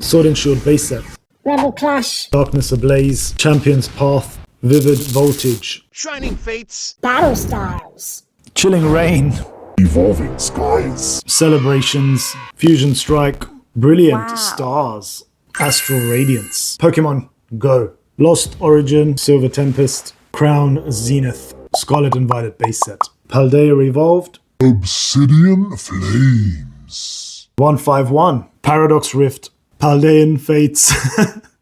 Sword and Shield base set. Rebel Clash. Darkness Ablaze. Champion's Path. Vivid Voltage. Shining Fates. Battle Styles. Chilling Rain. Evolving Skies. Celebrations. Fusion Strike. Brilliant Wow. Stars. Astral Radiance. Pokemon Go. Lost Origin. Silver Tempest. Crown Zenith. Scarlet and Violet base set. Paldea Evolved. Obsidian Flames. 151. Paradox Rift. Paldean Fates.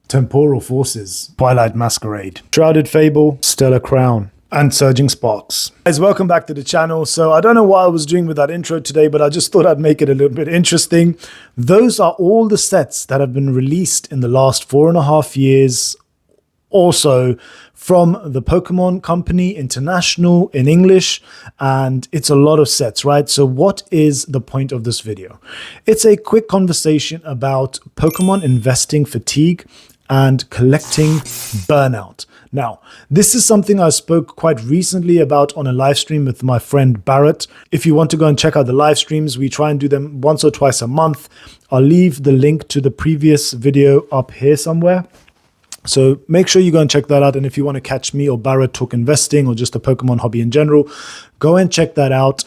Temporal Forces. Twilight Masquerade. Shrouded Fable. Stellar Crown. And Surging Sparks. Guys, welcome back to the channel. So I don't know what I was doing with that intro today, but I just thought I'd make it a little bit interesting. Those are all the sets that have been released in the last 4.5 years. Also from the Pokemon Company International in English, and it's a lot of sets, right? So what is the point of this video? It's a quick conversation about Pokemon investing fatigue and collecting burnout. Now, this is something I spoke quite recently about on a live stream with my friend Barrett. If you want to go and check out the live streams, we try and do them once or twice a month. I'll leave the link to the previous video up here somewhere. So make sure you go and check that out. And if you want to catch me or Barrett talk investing or just the Pokemon hobby in general, go and check that out.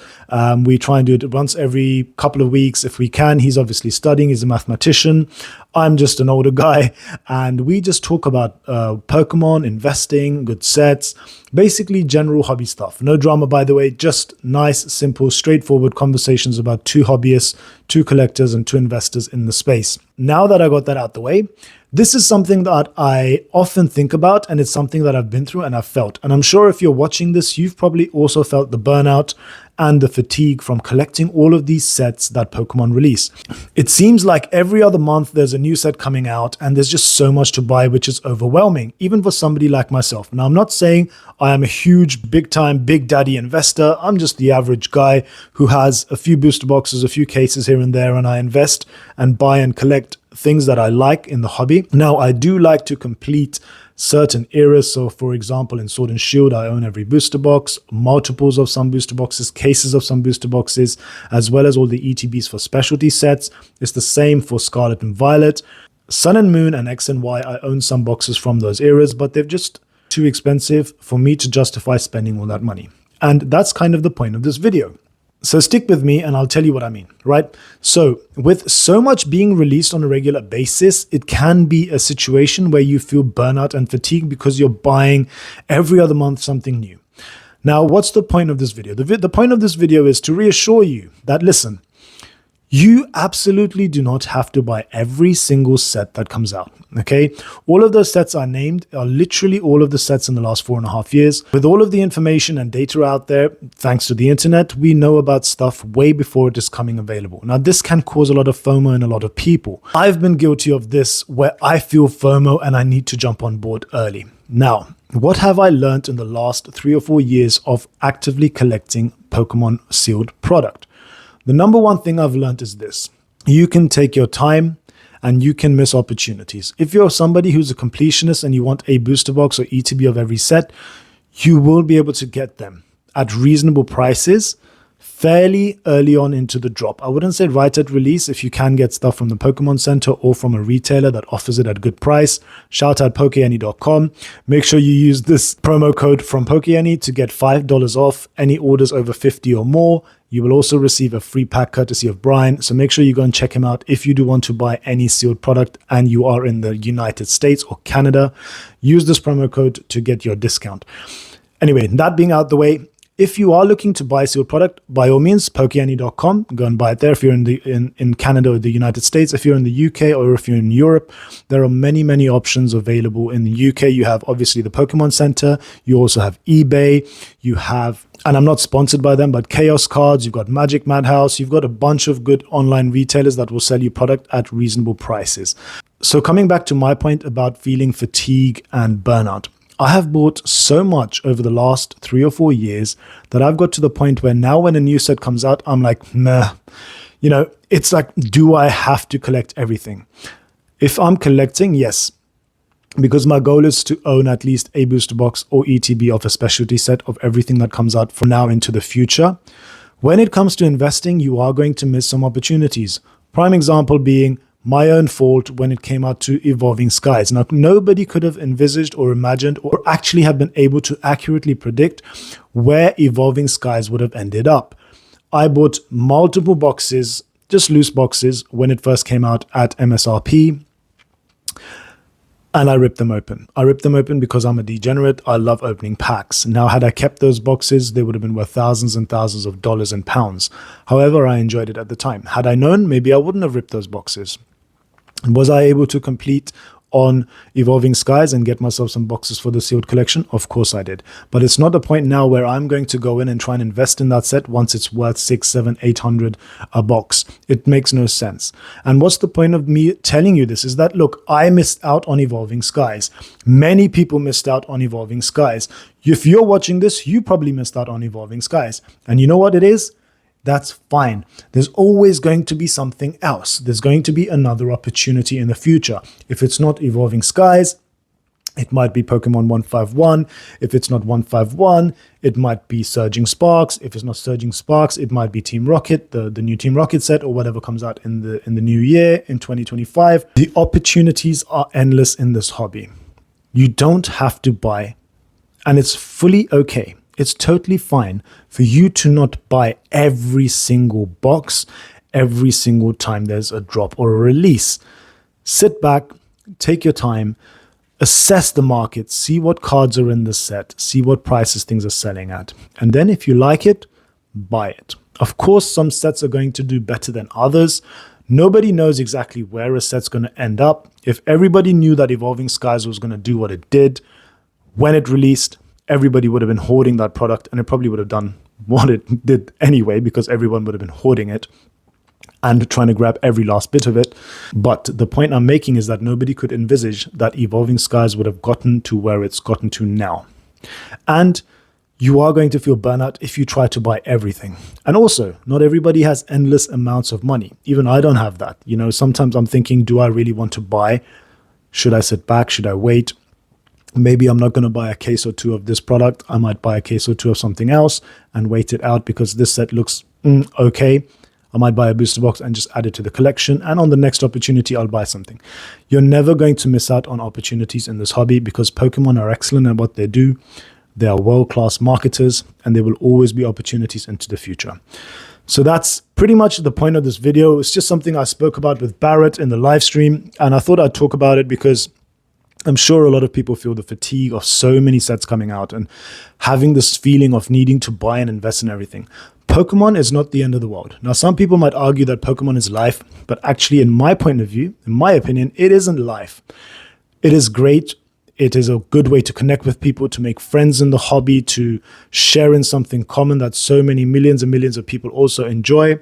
We try and do it once every couple of weeks if we can. He's obviously studying. He's a mathematician. I'm just an older guy. And we just talk about Pokemon, investing, good sets, basically general hobby stuff. No drama, by the way, just nice, simple, straightforward conversations about two hobbyists, two collectors, and two investors in the space. Now that I got that out the way, this is something that I often think about, and it's something that I've been through and I've felt. And I'm sure if you're watching this, you've probably also felt the burnout and the fatigue from collecting all of these sets that Pokemon release. It seems like every other month there's a new set coming out and there's just so much to buy, which is overwhelming, even for somebody like myself. Now, I'm not saying I am a huge, big-time, big daddy investor. I'm just the average guy who has a few booster boxes, a few cases here and there, and I invest and buy and collect things that I like in the hobby. Now, I do like to complete certain eras. So for example, in Sword and Shield, I own every booster box, multiples of some booster boxes, cases of some booster boxes, as well as all the ETBs for specialty sets. It's the same for Scarlet and Violet. Sun and Moon and X and Y, I own some boxes from those eras, but they're just too expensive for me to justify spending all that money. And that's kind of the point of this video. So stick with me and I'll tell you what I mean, right? So with so much being released on a regular basis, it can be a situation where you feel burnout and fatigue because you're buying every other month something new. Now, what's the point of this video? The point of this video is to reassure you that, listen, you absolutely do not have to buy every single set that comes out, okay? All of those sets I named are literally all of the sets in the last 4.5 years. With all of the information and data out there, thanks to the internet, we know about stuff way before it is coming available. Now, this can cause a lot of FOMO in a lot of people. I've been guilty of this where I feel FOMO and I need to jump on board early. Now, what have I learned in the last 3 or 4 years of actively collecting Pokemon sealed product? The number one thing I've learned is this: you can take your time and you can miss opportunities. If you're somebody who's a completionist and you want a booster box or ETB of every set, you will be able to get them at reasonable prices fairly early on into the drop. I wouldn't say right at release if you can get stuff from the Pokemon Center or from a retailer that offers it at a good price. Shout out Pokeani.com. Make sure you use this promo code from Pokeani to get $5 off any orders over 50 or more. You will also receive a free pack courtesy of Brian. So make sure you go and check him out if you do want to buy any sealed product and you are in the United States or Canada. Use this promo code to get your discount. Anyway, that being out the way, if you are looking to buy sealed product, by all means, Pokeani.com, go and buy it there. If you're in Canada or the United States, if you're in the UK or if you're in Europe, there are many, many options available. In the UK, you have obviously the Pokemon Center. You also have eBay. You have, and I'm not sponsored by them, but Chaos Cards. You've got Magic Madhouse. You've got a bunch of good online retailers that will sell you product at reasonable prices. So coming back to my point about feeling fatigue and burnout, I have bought so much over the last 3 or 4 years that I've got to the point where now when a new set comes out, I'm like, meh. You know, it's like, do I have to collect everything? If I'm collecting, yes, because my goal is to own at least a booster box or ETB of a specialty set of everything that comes out from now into the future. When it comes to investing, you are going to miss some opportunities. Prime example being my own fault when it came out to Evolving Skies. Now, nobody could have envisaged or imagined or actually have been able to accurately predict where Evolving Skies would have ended up. I bought multiple boxes, just loose boxes, when it first came out at MSRP. And I ripped them open. I ripped them open because I'm a degenerate. I love opening packs. Now, had I kept those boxes, they would have been worth thousands and thousands of dollars and pounds. However, I enjoyed it at the time. Had I known, maybe I wouldn't have ripped those boxes. Was I able to complete on Evolving Skies and get myself some boxes for the sealed collection? Of course I did. But it's not a point now where I'm going to go in and try and invest in that set once it's worth 6, 7, 800 a box. It makes no sense. And what's the point of me telling you this is that, look, I missed out on Evolving Skies. Many people missed out on Evolving Skies. If you're watching this, you probably missed out on Evolving Skies. And you know what it is? That's fine. There's always going to be something else. There's going to be another opportunity in the future. If it's not Evolving Skies, it might be Pokemon 151. If it's not 151, it might be Surging Sparks. If it's not Surging Sparks, it might be Team Rocket, the new Team Rocket set, or whatever comes out in the new year, in 2025. The opportunities are endless in this hobby. You don't have to buy, and it's fully okay. It's totally fine for you to not buy every single box every single time there's a drop or a release. Sit back, take your time, assess the market, see what cards are in the set, see what prices things are selling at. And then if you like it, buy it. Of course, some sets are going to do better than others. Nobody knows exactly where a set's going to end up. If everybody knew that Evolving Skies was going to do what it did when it released, everybody would have been hoarding that product, and it probably would have done what it did anyway, because everyone would have been hoarding it and trying to grab every last bit of it. But the point I'm making is that nobody could envisage that Evolving Skies would have gotten to where it's gotten to now. And you are going to feel burnout if you try to buy everything. And also, not everybody has endless amounts of money. Even I don't have that. You know, sometimes I'm thinking, do I really want to buy? Should I sit back? Should I wait? Maybe I'm not going to buy a case or two of this product. I might buy a case or two of something else and wait it out because this set looks okay. I might buy a booster box and just add it to the collection. And on the next opportunity, I'll buy something. You're never going to miss out on opportunities in this hobby because Pokemon are excellent at what they do. They are world-class marketers, and there will always be opportunities into the future. So that's pretty much the point of this video. It's just something I spoke about with Barrett in the live stream, and I thought I'd talk about it because I'm sure a lot of people feel the fatigue of so many sets coming out and having this feeling of needing to buy and invest in everything. Pokemon is not the end of the world. Now, some people might argue that Pokemon is life, but actually, in my point of view, in my opinion, it isn't life. It is great. It is a good way to connect with people, to make friends in the hobby, to share in something common that so many millions and millions of people also enjoy.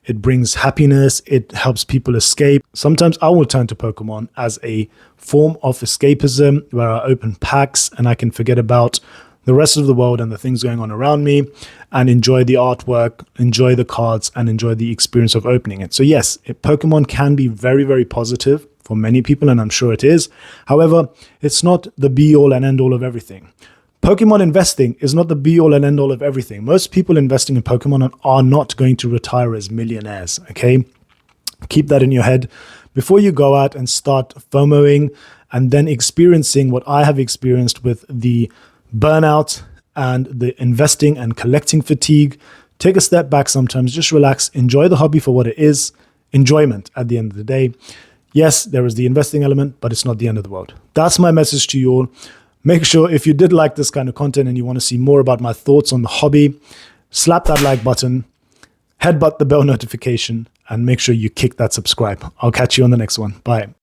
It brings happiness. It helps people escape. Sometimes I will turn to Pokemon as a form of escapism where I open packs and I can forget about the rest of the world and the things going on around me and enjoy the artwork, enjoy the cards, and enjoy the experience of opening it. So yes, Pokemon can be very, very positive for many people, and I'm sure it is. However, it's not the be-all and end-all of everything. Pokemon investing is not the be-all and end-all of everything. Most people investing in Pokemon are not going to retire as millionaires, okay? Keep that in your head before you go out and start FOMOing and then experiencing what I have experienced with the burnout and the investing and collecting fatigue. Take a step back sometimes, just relax, enjoy the hobby for what it is, enjoyment at the end of the day. Yes, there is the investing element, but it's not the end of the world. That's my message to you all. Make sure if you did like this kind of content and you want to see more about my thoughts on the hobby, slap that like button, headbutt the bell notification, and make sure you kick that subscribe. I'll catch you on the next one. Bye.